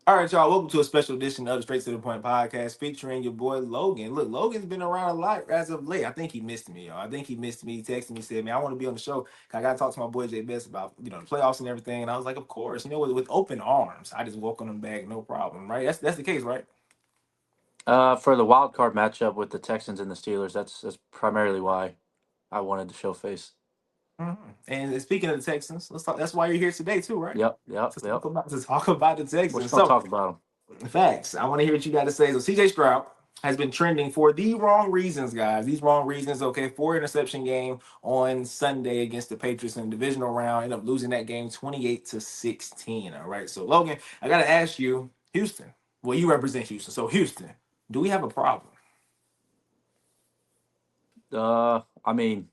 All right, y'all. Welcome to a special edition of the Straight to the Point podcast featuring your boy Logan. Look, Logan's been around a lot as of late. I think he missed me, y'all. I think he missed me. He texted me, said, "Man, I want to be on the show. I got to talk to my boy Jay Bess about the playoffs and everything." And I was like, "Of course, with open arms." I just welcome him back, no problem, right? That's the case, right? For the wild card matchup with the Texans and the Steelers, that's primarily why I wanted to show face. And speaking of the Texans, let's talk. That's why you're here today, too, right? Yep, yep, To talk yep. about the We're Texans. just gonna So, talk about facts. I want to hear what you got to say. So CJ Stroud has been trending for the wrong reasons, guys. These wrong reasons. Okay, 4 interception game on Sunday against the Patriots in the divisional round. Ended up losing that game 28-16. All right. So Logan, I gotta ask you, Houston. Well, you represent Houston. So Houston, do we have a problem? them. I mean,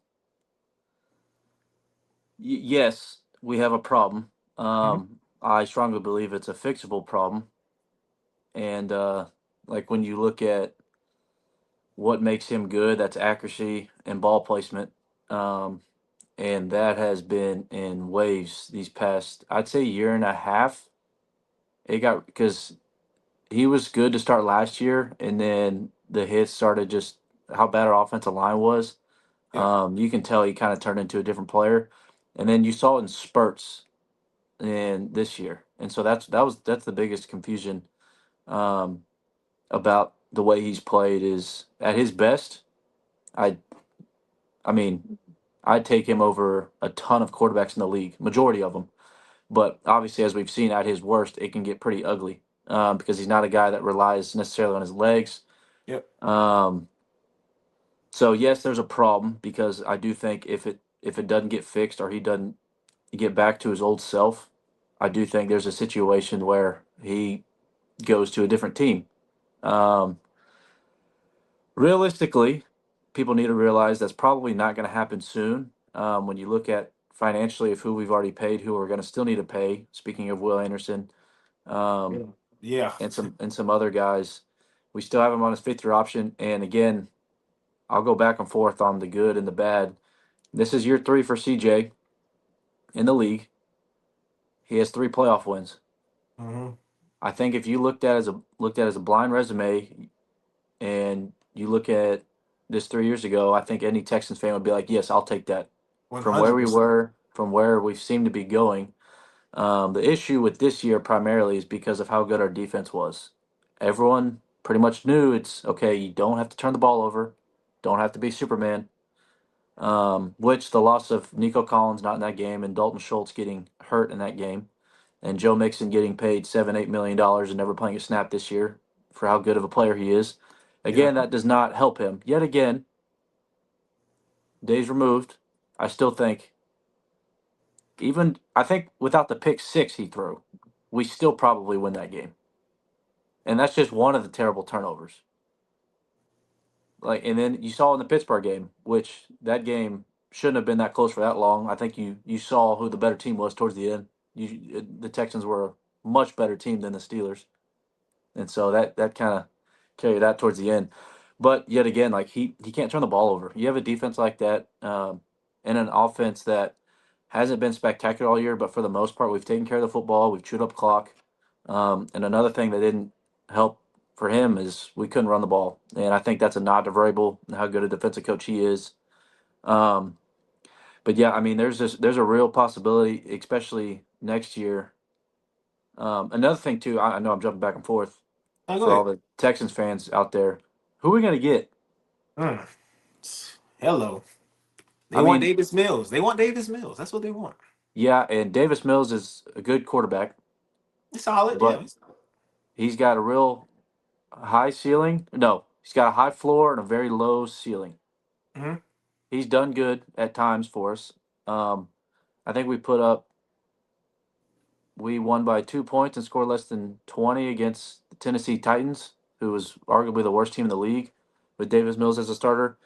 yes, we have a problem. Mhm. I strongly believe it's a fixable problem, and like when you look at what makes him good, that's accuracy and ball placement. Um, and that has been in waves these past, I'd say, year and a half. It got because he was good to start last year, and then the hits started just how bad our offensive line was. Yeah. You can tell he kind of turned into a different player, and then you saw it in spurts in this year, and so that's the biggest confusion um, about the way he's played is at his best. I I mean I'd take him over a ton of quarterbacks in the league, majority of them. But obviously, as we've seen at his worst, it can get pretty ugly because he's not a guy that relies necessarily on his legs. Yep. Um, so yes, there's a problem because I do think if it doesn't get fixed or he doesn't get back to his old self, I do think there's a situation where he goes to a different team. Um, Realistically, people need to realize that's probably not going to happen soon. When you look at financially of who we've already paid, who we're going to still need to pay. Speaking of Will Anderson, Yeah. um, Yeah. and some other guys. We still have him on his fifth year option. And again, I'll go back and forth on the good and the bad. This is year three for CJ in the league. He has three playoff wins. Hmm. I think if you looked at as a blind resume and you look at this 3 years ago, I think any Texans fan would be like, yes, I'll take that. One From where hundred we percent. were, from where we seem to be going. The issue with this year primarily is because of how good our defense was. Everyone pretty much knew it's okay. You don't have to turn the ball over, don't have to be Superman. Which the loss of Nico Collins not in that game and Dalton Schultz getting hurt in that game, and Joe Mixon getting paid $7-8 million and never playing a snap this year for how good of a player he is. Yeah. Again, that does not help him. Yet again, days removed, I still think even I think without the pick six he threw, we still probably win that game. And that's just one of the terrible turnovers. Like, and then you saw in the Pittsburgh game, which that game shouldn't have been that close for that long. I think you saw who the better team was towards the end. The Texans were a much better team than the Steelers, and so that kind of carried that towards the end. But yet again, like he can't turn the ball over. You have a defense like that, and an offense that hasn't been spectacular all year, but for the most part, we've taken care of the football. We've chewed up clock. And another thing that didn't help for him is we couldn't run the ball, and I think that's a nod to Vrabel and how good a defensive coach he is. Um, but yeah, I mean, there's a real possibility, especially next year. Another thing too, I know I'm jumping back and forth Oh, go for all ahead. the Texans fans out there. Who are we gonna get? Mm. Hello. They I want mean, Davis Mills. They want Davis Mills. That's what they want. yeah, and Davis Mills is a good quarterback, It's solid, yeah. but he's got a real high ceiling. No, he's got a high floor and a very low ceiling. Mm-hmm. He's done good at times for us. Um, I think we won by 2 points and scored less than 20 against the Tennessee Titans, who was arguably the worst team in the league, with Davis Mills as a starter.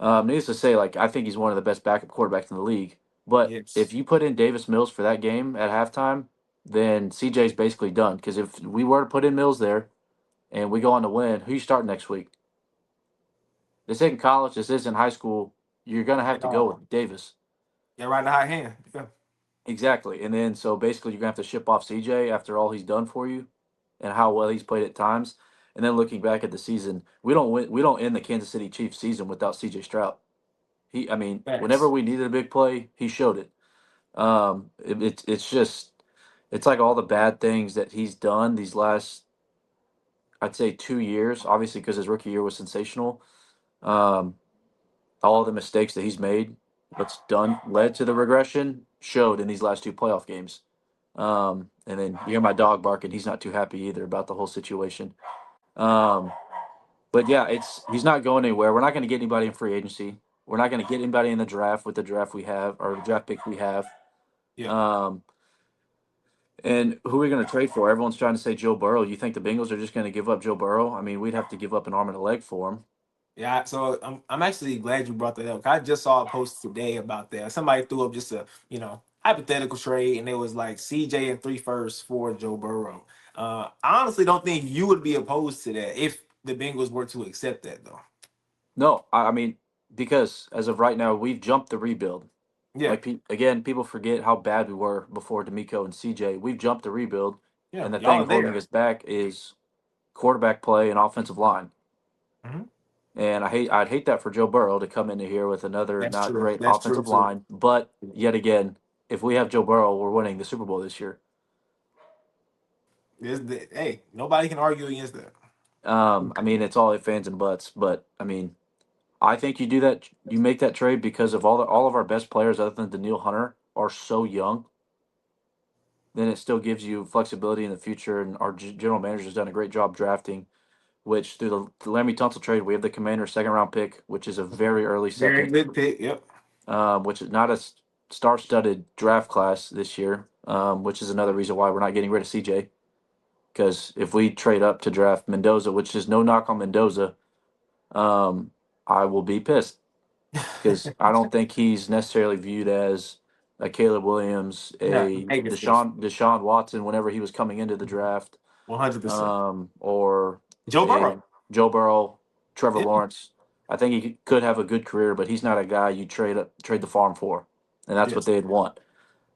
Needless to say, like I think he's one of the best backup quarterbacks in the league. But Yes. if you put in Davis Mills for that game at halftime, then CJ's basically done. Because if we were to put in Mills there and we go on to win, who you starting next week? This ain't college. This isn't high school. You're gonna have At to go all. with Davis. Yeah, right in the high hand. Yeah. Exactly. And then so basically you're gonna have to ship off CJ after all he's done for you. and how well he's played at times. And then looking back at the season, we don't win. We don't end the Kansas City Chiefs season without CJ Stroud. I mean, whenever Facts. we needed a big play, he showed it. It's just it's like all the bad things that he's done these last, I'd say, 2 years. Obviously, because his rookie year was sensational. Um, all the mistakes that he's made, what's done led to the regression, showed in these last two playoff games. And then you hear my dog barking; he's not too happy either about the whole situation. Um, but yeah, he's not going anywhere. We're not going to get anybody in free agency. We're not going to get anybody in the draft with the draft we have or the draft pick we have. Yeah. Um, and who are we going to trade for? Everyone's trying to say Joe Burrow. You think the Bengals are just going to give up Joe Burrow? I mean, we'd have to give up an arm and a leg for him. Yeah, so I'm actually glad you brought that up. I just saw a post today about that. Somebody threw up just a hypothetical trade, and it was like CJ and 3 firsts for Joe Burrow. I honestly don't think you would be opposed to that if the Bengals were to accept that, though. No, I mean, because as of right now, we've jumped the rebuild. Yeah, Like again, people forget how bad we were before D'Amico and CJ. We've jumped the rebuild, yeah, and the y'all thing are holding us there. back is quarterback play and offensive line. Mhm. And I'd hate that for Joe Burrow to come into here with another That's not true. great That's true offensive too. line. But yet again, if we have Joe Burrow, we're winning the Super Bowl this year. Hey, nobody can argue against that. I mean, it's all ifs, ands, and buts. But I mean, I think you do that. You make that trade because of all of our best players, other than Daniil Hunter, are so young. Then it still gives you flexibility in the future. And our general manager has done a great job drafting. Which through the Laramie Tunsil trade, we have the Commander's second round pick, which is a very early Very second, good pick. Yep. which is not a star-studded draft class this year. Which is another reason why we're not getting rid of CJ. Because if we trade up to draft Mendoza, which is no knock on Mendoza, um, I will be pissed because I don't think he's necessarily viewed as a Caleb Williams, No, a Vegas. Deshaun Watson whenever he was coming into the draft, 100%. or Joe a Burrow. Joe Burrow, Trevor Yeah. Lawrence. I think he could have a good career, but he's not a guy you trade the farm for, and that's what Yes. they'd want.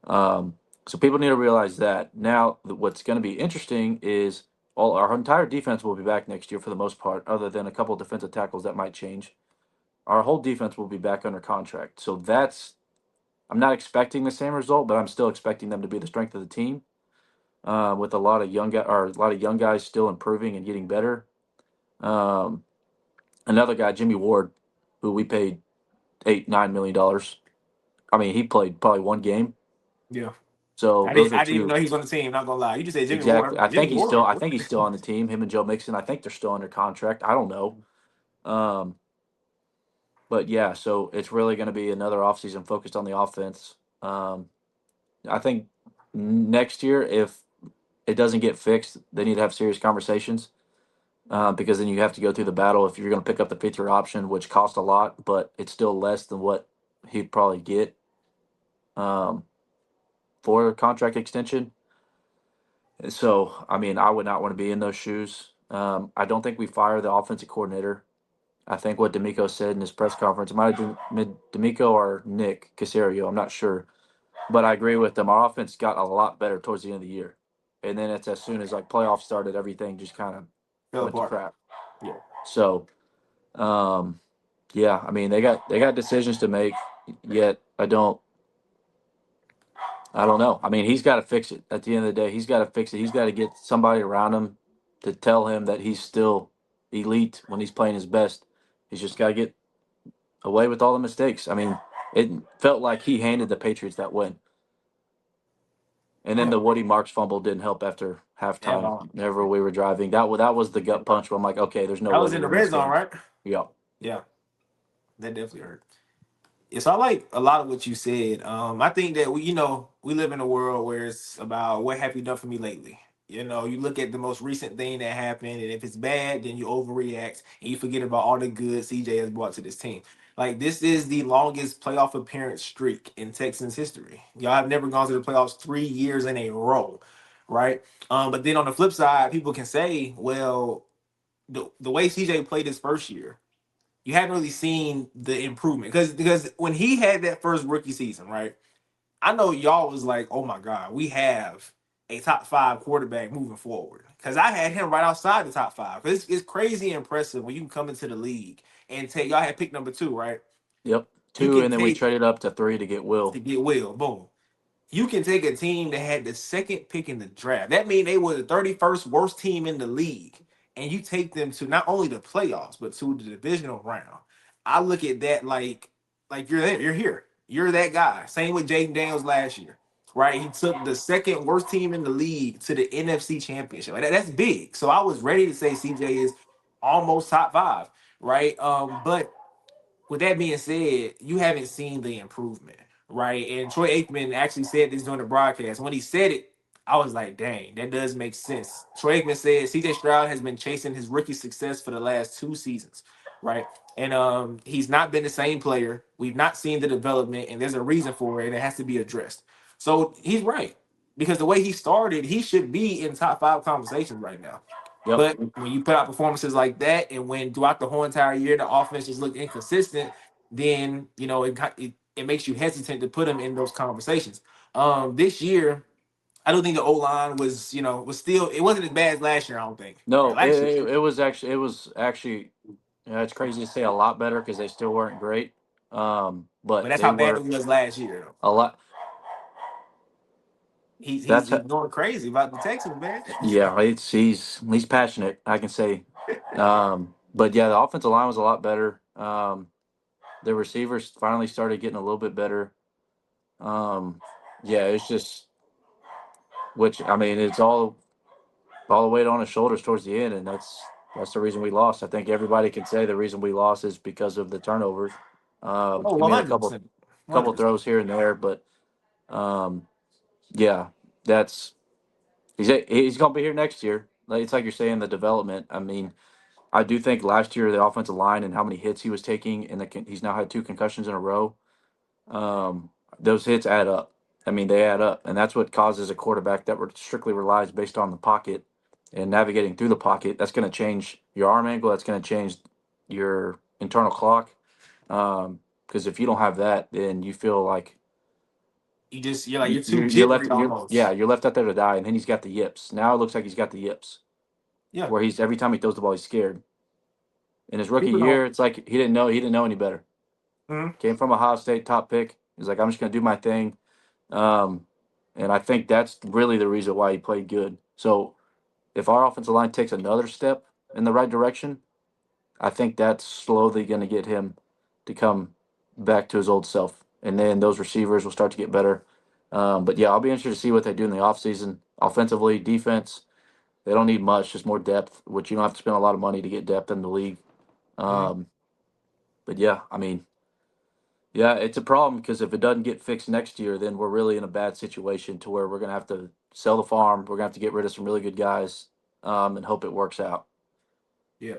Um, so people need to realize that. Now, what's going to be interesting is all our entire defense will be back next year for the most part, other than a couple of defensive tackles that might change. Our whole defense will be back under contract. So that's I'm not expecting the same result, but I'm still expecting them to be the strength of the team. With a lot of young guys still improving and getting better. Um, Another guy, Jimmy Ward, who we paid $8-9 million. I mean, he played probably one game. Yeah. So those are I didn't even two know he was on the team. Not gonna lie. You just said Jimmy exactly. Ward. Jimmy Ward. I think he's still on the team. Him and Joe Mixon. I think they're still under contract. I don't know. Um, but yeah, so it's really going to be another offseason focused on the offense. I think next year, if it doesn't get fixed, they need to have serious conversations. Because then you have to go through the battle if you're going to pick up the fifth year option, which costs a lot, but it's still less than what he'd probably get um, for a contract extension. And so, I mean, I would not want to be in those shoes. I don't think we fire the offensive coordinator. I think what D'Amico said in his press conference, it might have been D'Amico or Nick Casario, I'm not sure. But I agree with them. Our offense got a lot better towards the end of the year. And then it's as soon as like playoffs started, everything just kind of Fell went to apart. crap. Yeah. So, um, yeah, I mean they got decisions to make. Yet I don't know. I mean he's got to fix it. At the end of the day, he's got to fix it. He's got to get somebody around him to tell him that he's still elite when he's playing his best. He's just got to get away with all the mistakes. I mean, it felt like he handed the Patriots that win. And then Yeah. the Woody Marks fumble didn't help after At halftime. all. Whenever we were driving, that was the gut punch. Where I'm like, okay, there's no That way was we in the win red this zone, game. right? Yeah. Yeah. That definitely hurt. Yes, I like a lot of what you said. I think that we live in a world where it's about what have you done for me lately. You look at the most recent thing that happened, and if it's bad, then you overreact and you forget about all the good CJ has brought to this team. Like this is the longest playoff appearance streak in Texans history. Y'all have never gone to the playoffs 3 years in a row, right? But then on the flip side, people can say, well, the way CJ played his first year, you haven't really seen the improvement because when he had that first rookie season, right? I know y'all was like, oh my god, we have a top five quarterback moving forward. Because I had him right outside the top five. It's crazy impressive when you can come into the league and take, y'all had pick number two, right? Yep, You 2, can and then we take traded up to 3 to get to Will. get Will, boom. You can take a team that had the second pick in the draft. That means they were the 31st worst team in the league. And you take them to not only the playoffs, but to the divisional round. I look at that like you're there, you're here. You're that guy. Same with Jaden Daniels last year. Right? He took the second worst team in the league to the NFC championship. That's big. So I was ready to say CJ is almost top five. Right. But with that being said, you haven't seen the improvement, right? And Troy Aikman actually said this during the broadcast. When he said it, I was like, dang, that does make sense. Troy Aikman said CJ Stroud has been chasing his rookie success for the last 2 seasons, right? And he's not been the same player. We've not seen the development, and there's a reason for it, and it has to be addressed. So he's right. Because the way he started, he should be in top five conversations right now. Yep. But when you put out performances like that, and when throughout the whole entire year the offense just looked inconsistent, then it makes you hesitant to put him in those conversations. This year, I don't think the O line was still, it wasn't as bad as last year. I don't think, right? No, Last year, it was actually it's crazy to say a lot better because they still weren't great. but But that's they how bad were it was last year. Though. a lot. He's That's going crazy about the Texans, man. Yeah, he's passionate, I can say. But yeah, the offensive line was a lot better. The receivers finally started getting a little bit better. Um, yeah, it's just which I mean, it's all the weight on his shoulders towards the end, and that's the reason we lost. I think everybody can say the reason we lost is because of the turnovers. Oh, He one made a hundred couple percent, one hundred couple percent. throws here and there, but um, yeah, that's he's gonna be here next year. It's like you're saying the development. I mean, I do think last year the offensive line and how many hits he was taking, and he's now had 2 concussions in a row. Um, those hits add up. I mean, they add up, and that's what causes a quarterback that strictly relies based on the pocket and navigating through the pocket. That's going to change your arm angle. That's going to change your internal clock. Because if you don't have that, then you feel like You're too you're left. jittery almost. You're left out there to die. And then he's got the yips. Now it looks like he's got the yips, Yeah, where he's every time he throws the ball, he's scared. In his rookie people don't. year, it's like he didn't know any better. Mhm. Came from Ohio State, top pick. He's like, I'm just going to do my thing. Um, and I think that's really the reason why he played good. So if our offensive line takes another step in the right direction, I think that's slowly going to get him to come back to his old self. And then those receivers will start to get better. But yeah, I'll be interested to see what they do in the offseason. Offensively, defense, they don't need much, just more depth, which you don't have to spend a lot of money to get depth in the league. Mhm. Um, but yeah, I mean, yeah, it's a problem because if it doesn't get fixed next year, then we're really in a bad situation to where we're gonna have to sell the farm. We're gonna have to get rid of some really good guys, and hope it works out. Yeah.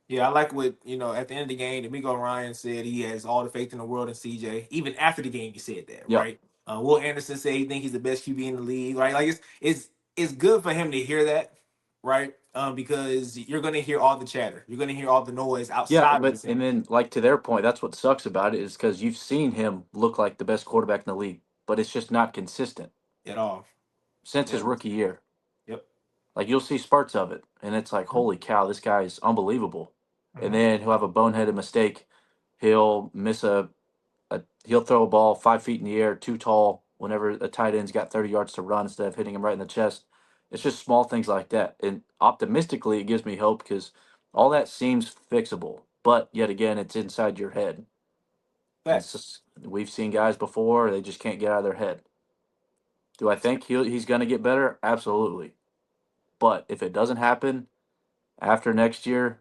Yeah, I like what at the end of the game, D'Amico Ryan said he has all the faith in the world in CJ. Even after the game, he said that, Yep. right? Will Anderson said he think he's the best QB in the league, right? Like it's good for him to hear that, right? Because you're gonna hear all the chatter, you're gonna hear all the noise Yeah, outside of the but and center then like to their point, that's what sucks about it is because you've seen him look like the best quarterback in the league, but it's just not consistent at all. since his Yep, rookie year. yep. Like you'll see spurts of it, and it's like, holy cow, this guy is unbelievable. And Mm-hmm. then he'll have a boneheaded mistake. He'll miss he'll throw a ball 5 feet in the air too tall whenever a tight end's got 30 yards to run instead of hitting him right in the chest. It's just small things like that. And optimistically, it gives me hope because all that seems fixable. But yet again, it's inside your head. And it's Facts. just, we've seen guys before, they just can't get out of their head. Do I think he's going to get better? Absolutely. But if it doesn't happen after next year,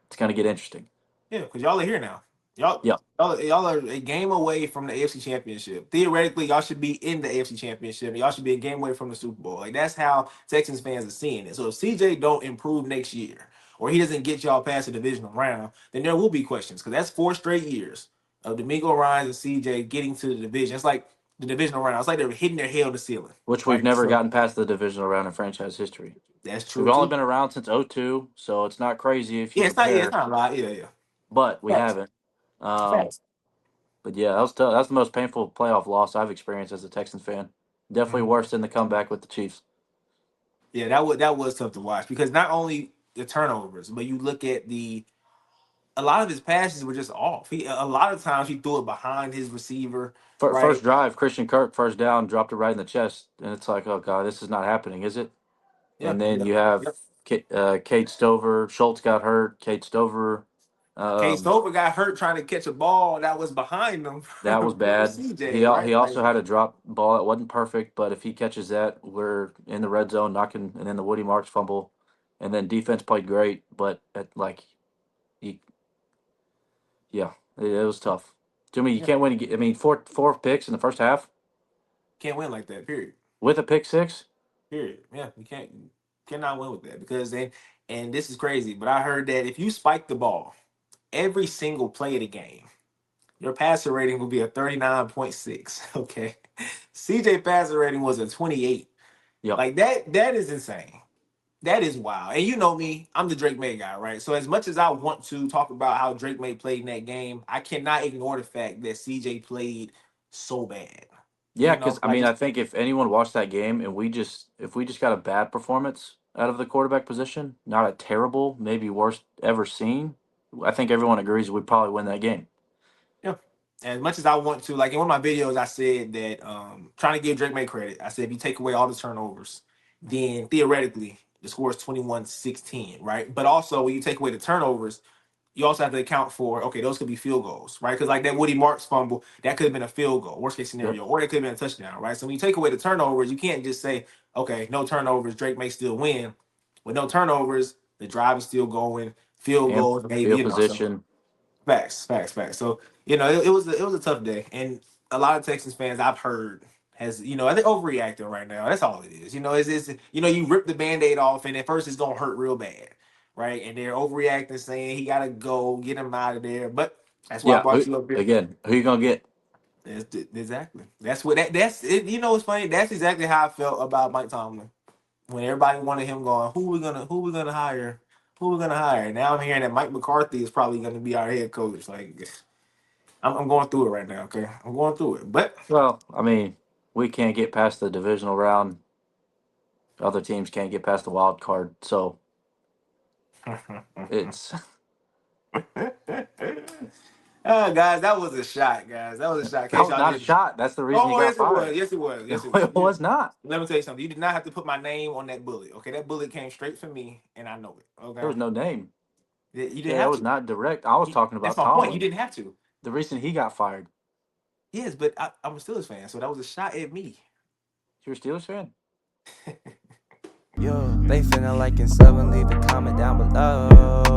it's going to get interesting. Yeah, because y'all are here now. Y'all, Yeah. y'all are a game away from the AFC Championship. Theoretically, y'all should be in the AFC Championship. Y'all should be a game away from the Super Bowl. Like that's how Texans fans are seeing it. So if CJ don't improve next year, or he doesn't get y'all past the divisional round, then there will be questions because that's 4 straight years of D'Amico Ryans and CJ getting to the division. It's like the divisional round. It's like they're hitting their head on the ceiling, Which we've right? never So gotten past the divisional round in franchise history. that's We've true only too. been around since '02, so it's not crazy if you Yeah, it's not. Yeah, it's compare, not a lot. Yeah, yeah. but we Facts. haven't. Um, Facts. but yeah, that was tough. That's the most painful playoff loss I've experienced as a Texans fan. Definitely Mhm. worse than the comeback with the Chiefs. Yeah, that was tough to watch because not only the turnovers, but you look at the a lot of his passes were just off. A lot of times he threw it behind his receiver, First right? drive, Christian Kirk first down, dropped it right in the chest, and it's like, oh god, this is not happening, is it? Yeah, And then yep, you have yep. Kate Stover. Schultz got hurt. Kate Stover. Case Um, Stover got hurt trying to catch a ball that was behind him that was for bad. CJ, He right? Like, also had a drop ball that wasn't perfect, but if he catches that, we're in the red zone knocking, and then the Woody Marks fumble, and then defense played great, but he, yeah, it was tough. Jimmy, you yeah, can't win. I mean, four picks in the first half can't win like that. Period. with a pick six. Period. Yeah, cannot win with that because then and this is crazy, but I heard that if you spike the ball every single play of the game, your passer rating will be a 39.6. Okay. CJ passer rating was a 28. Yep. Like that is insane. That is wild. And you know me, I'm the Drake May guy, right? So as much as I want to talk about how Drake May played in that game, I cannot ignore the fact that CJ played so bad. Yeah, because I Like mean, it's I think if anyone watched that game and if we just got a bad performance out of the quarterback position, not a terrible, maybe worst ever seen, I think everyone agrees we probably win that game. yeah. As much as I want to, like in one of my videos, I said that trying to give Drake May credit. I said if you take away all the turnovers, then theoretically the score is 21-16, right? But also when you take away the turnovers, you also have to account for okay, those could be field goals, right? Because like that Woody Marks fumble, that could have been a field goal, worst case Yep. scenario, or it could have been a touchdown, right? So when you take away the turnovers, you can't just say okay, no turnovers, Drake may still win. With no turnovers, the drive is still going, field And goals maybe, field So position. facts. So it was a tough day, and a lot of Texans fans I've heard has they're overreacting right now. That's all it is. It's you rip the band-aid off, and at first it's gonna hurt real bad, right? And they're overreacting, saying he gotta go, get him out of there. But that's why I Yeah. brought you up here. Who you gonna get? Exactly. That's what that's it. You know what's funny? That's exactly how I felt about Mike Tomlin when everybody wanted him going. Who we gonna hire? Who we gonna hire? Now I'm hearing that Mike McCarthy is probably gonna be our head coach. Like I'm going through it right now. Okay, I'm going through it, but Well, I mean, we can't get past the divisional round. Other teams can't get past the wild card, so it's guys, that was a shot, guys. That was a shot. In that case was y'all not a didn't. shot. That's the reason he Oh, got yes, it fired. was. Yes, it was. Yes, it was. It was not. Let me tell you something. You did not have to put my name on that bullet. Okay, that bullet came straight from me, and I know it. There Okay, was no name. you didn't Yeah, that have was to. not direct. I was talking That's about my point. You Tomlin. didn't have to. The reason he got fired. Yes, but I'm a Steelers fan, so that was a shot at me. You're a Steelers fan? Yo, they feeling like and sub and leave a comment down below.